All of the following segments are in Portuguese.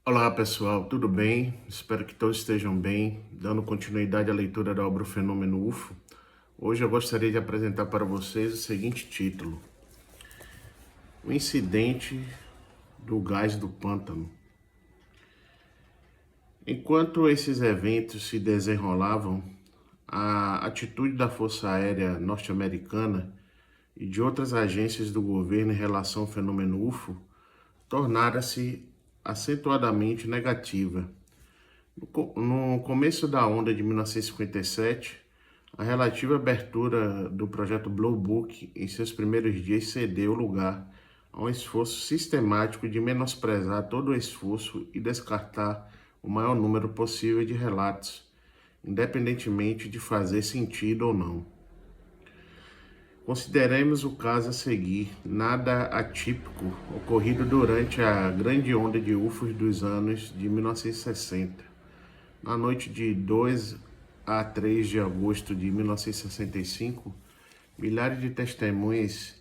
Olá pessoal, tudo bem? Espero que todos estejam bem. Dando continuidade à leitura da obra O Fenômeno UFO, hoje eu gostaria de apresentar para vocês o seguinte título: O Incidente do Gás do Pântano. Enquanto esses eventos se desenrolavam, a atitude da Força Aérea Norte-Americana e de outras agências do governo em relação ao fenômeno UFO tornara-se acentuadamente negativa. No começo da onda de 1957, a relativa abertura do projeto Blue Book em seus primeiros dias cedeu lugar a um esforço sistemático de menosprezar todo o esforço e descartar o maior número possível de relatos, independentemente de fazer sentido ou não. Consideremos o caso a seguir, nada atípico ocorrido durante a grande onda de UFOs dos anos de 1960. Na noite de 2 a 3 de agosto de 1965, milhares de testemunhas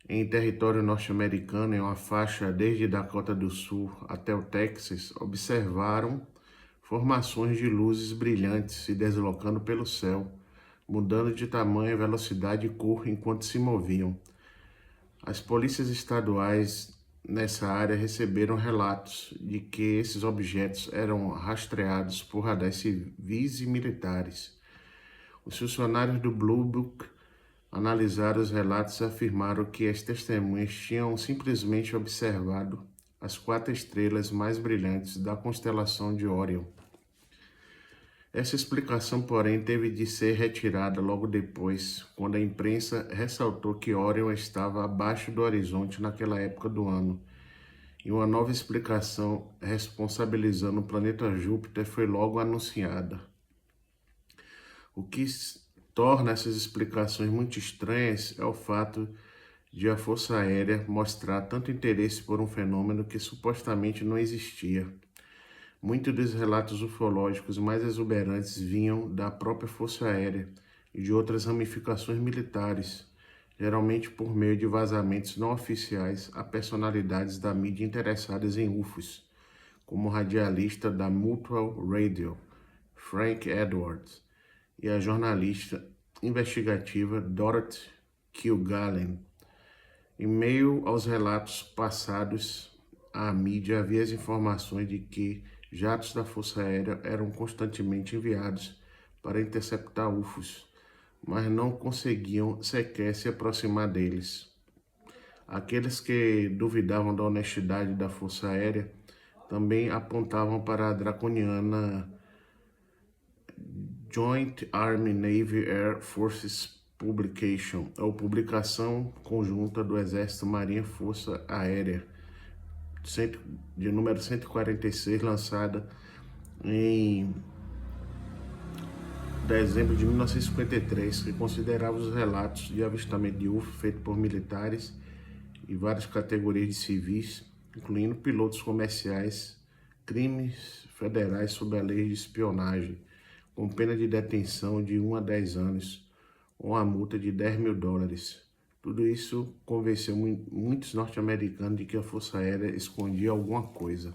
em território norte-americano, em uma faixa desde Dakota do Sul até o Texas, observaram formações de luzes brilhantes se deslocando pelo céu, mudando de tamanho, velocidade e cor enquanto se moviam. As polícias estaduais nessa área receberam relatos de que esses objetos eram rastreados por radares civis e militares. Os funcionários do Blue Book analisaram os relatos e afirmaram que as testemunhas tinham simplesmente observado as 4 estrelas mais brilhantes da constelação de Órion. Essa explicação, porém, teve de ser retirada logo depois, quando a imprensa ressaltou que Órion estava abaixo do horizonte naquela época do ano, e uma nova explicação responsabilizando o planeta Júpiter foi logo anunciada. O que torna essas explicações muito estranhas é o fato de a Força Aérea mostrar tanto interesse por um fenômeno que supostamente não existia. Muitos dos relatos ufológicos mais exuberantes vinham da própria Força Aérea e de outras ramificações militares, geralmente por meio de vazamentos não oficiais a personalidades da mídia interessadas em UFOs, como o radialista da Mutual Radio, Frank Edwards, e a jornalista investigativa Dorothy Kilgallen. Em meio aos relatos passados à mídia, havia as informações de que jatos da Força Aérea eram constantemente enviados para interceptar UFOs, mas não conseguiam sequer se aproximar deles. Aqueles que duvidavam da honestidade da Força Aérea também apontavam para a draconiana Joint Army Navy Air Forces Publication, ou publicação conjunta do Exército, Marinha e Força Aérea, de número 146, lançada em dezembro de 1953, que considerava os relatos de avistamento de UFO feitos por militares e várias categorias de civis, incluindo pilotos comerciais, crimes federais sob a lei de espionagem, com pena de detenção de 1 a 10 anos, ou uma multa de $10.000. Tudo isso convenceu muitos norte-americanos de que a Força Aérea escondia alguma coisa.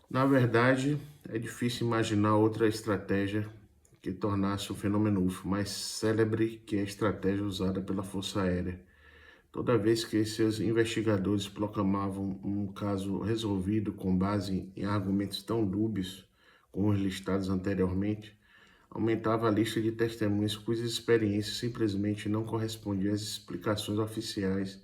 Na verdade, é difícil imaginar outra estratégia que tornasse o fenômeno UFO mais célebre que a estratégia usada pela Força Aérea. Toda vez que seus investigadores proclamavam um caso resolvido com base em argumentos tão dúbios como os listados anteriormente, aumentava a lista de testemunhas cujas experiências simplesmente não correspondiam às explicações oficiais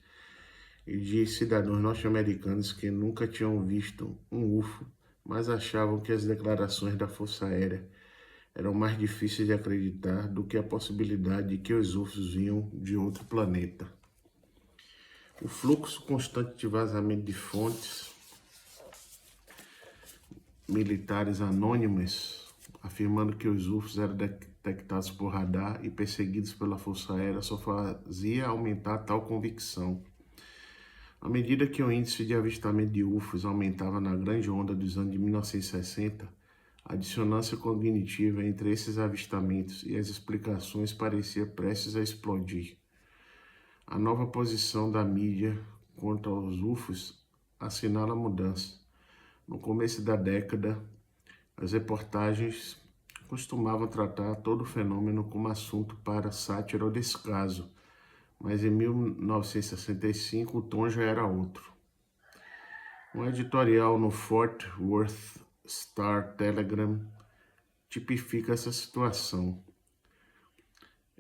e de cidadãos norte-americanos que nunca tinham visto um UFO, mas achavam que as declarações da Força Aérea eram mais difíceis de acreditar do que a possibilidade de que os UFOs vinham de outro planeta. O fluxo constante de vazamento de fontes militares anônimas, afirmando que os UFOs eram detectados por radar e perseguidos pela Força Aérea, só fazia aumentar tal convicção. À medida que o índice de avistamento de UFOs aumentava na grande onda dos anos de 1960, a dissonância cognitiva entre esses avistamentos e as explicações parecia prestes a explodir. A nova posição da mídia quanto aos UFOs assinala a mudança. No começo da década, as reportagens costumavam tratar todo o fenômeno como assunto para sátira ou descaso, mas em 1965 o tom já era outro. Um editorial no Fort Worth Star-Telegram tipifica essa situação.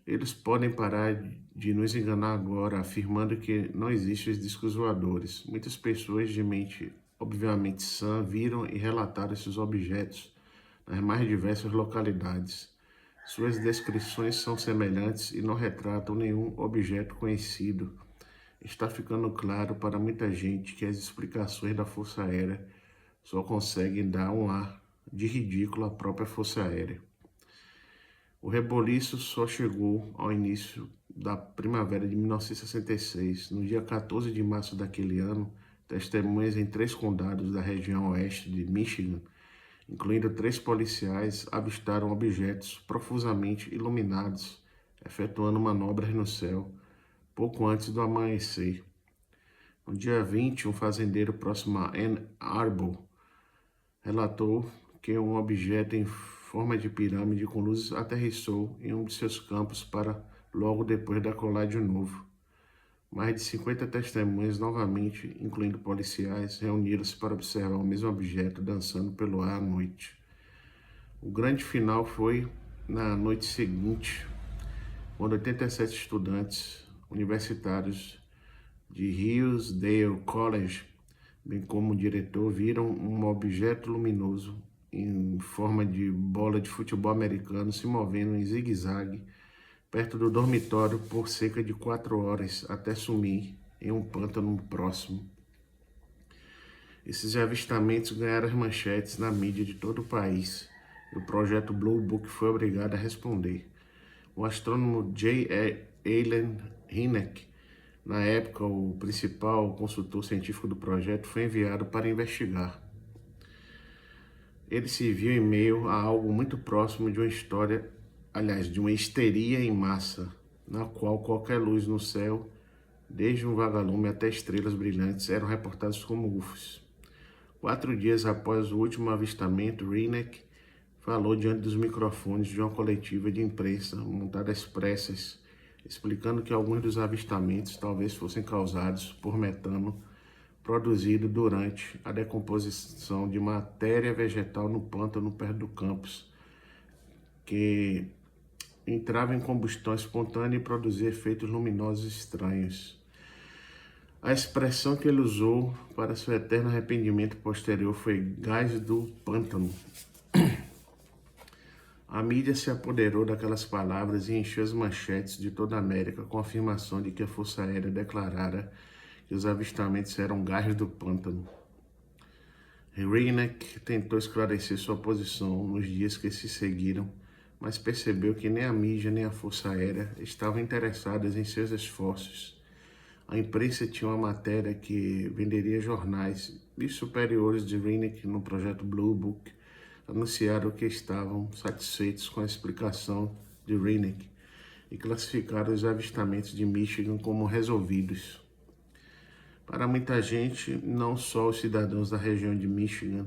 Eles podem parar de nos enganar agora, afirmando que não existem os discos voadores. Muitas pessoas de mente obviamente sã viram e relataram esses objetos nas mais diversas localidades. Suas descrições são semelhantes e não retratam nenhum objeto conhecido. Está ficando claro para muita gente que as explicações da Força Aérea só conseguem dar um ar de ridículo à própria Força Aérea. O reboliço só chegou ao início da primavera de 1966. No dia 14 de março daquele ano, testemunhas em 3 condados da região oeste de Michigan, incluindo 3 policiais, avistaram objetos profusamente iluminados, efetuando manobras no céu, pouco antes do amanhecer. No dia 20, um fazendeiro próximo a Ann Arbor relatou que um objeto em forma de pirâmide com luzes aterrissou em um de seus campos para logo depois decolar de novo. Mais de 50 testemunhas, novamente, incluindo policiais, reuniram-se para observar o mesmo objeto dançando pelo ar à noite. O grande final foi na noite seguinte, quando 87 estudantes universitários de Hillsdale College, bem como o diretor, viram um objeto luminoso em forma de bola de futebol americano se movendo em zigue-zague perto do dormitório por cerca de 4 horas até sumir em um pântano próximo. Esses avistamentos ganharam as manchetes na mídia de todo o país e o projeto Blue Book foi obrigado a responder. O astrônomo J. Allen Hynek, na época o principal consultor científico do projeto, foi enviado para investigar. Ele se viu em meio a algo muito próximo de uma história, de uma histeria em massa, na qual qualquer luz no céu, desde um vagalume até estrelas brilhantes, eram reportados como UFOs. 4 dias após o último avistamento, Hynek falou diante dos microfones de uma coletiva de imprensa montada às pressas, explicando que alguns dos avistamentos talvez fossem causados por metano produzido durante a decomposição de matéria vegetal no pântano perto do campus, que entrava em combustão espontânea e produzia efeitos luminosos estranhos. A expressão que ele usou para seu eterno arrependimento posterior foi gás do pântano. A mídia se apoderou daquelas palavras e encheu as manchetes de toda a América com a afirmação de que a Força Aérea declarara que os avistamentos eram gás do pântano. Hynek tentou esclarecer sua posição nos dias que se seguiram, mas percebeu que nem a mídia nem a Força Aérea estavam interessadas em seus esforços. A imprensa tinha uma matéria que venderia jornais e superiores de Hynek no projeto Blue Book anunciaram que estavam satisfeitos com a explicação de Hynek e classificaram os avistamentos de Michigan como resolvidos. Para muita gente, não só os cidadãos da região de Michigan,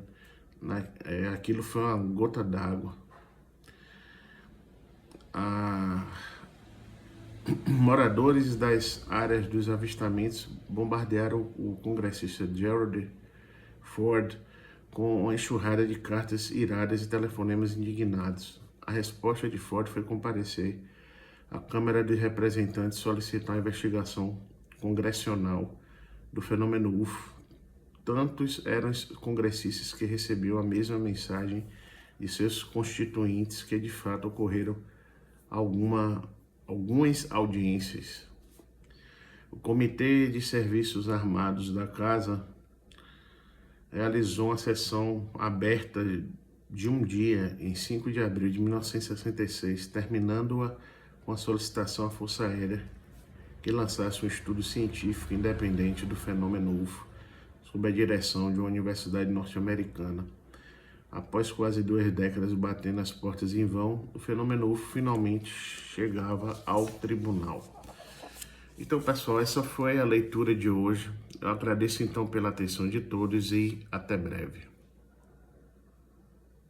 aquilo foi uma gota d'água. Moradores das áreas dos avistamentos bombardearam o congressista Gerald Ford com uma enxurrada de cartas iradas e telefonemas indignados. A resposta de Ford foi comparecer à Câmara de Representantes solicitar uma investigação congressional do fenômeno UFO. Tantos eram os congressistas que receberam a mesma mensagem de seus constituintes que de fato ocorreram algumas audiências. O Comitê de Serviços Armados da Casa realizou uma sessão aberta de um dia, em 5 de abril de 1966, terminando-a com a solicitação à Força Aérea que lançasse um estudo científico independente do fenômeno UFO, sob a direção de uma universidade norte-americana. Após quase 2 décadas batendo as portas em vão, o fenômeno UFO finalmente chegava ao tribunal. Então, pessoal, essa foi a leitura de hoje. Eu agradeço então pela atenção de todos e até breve.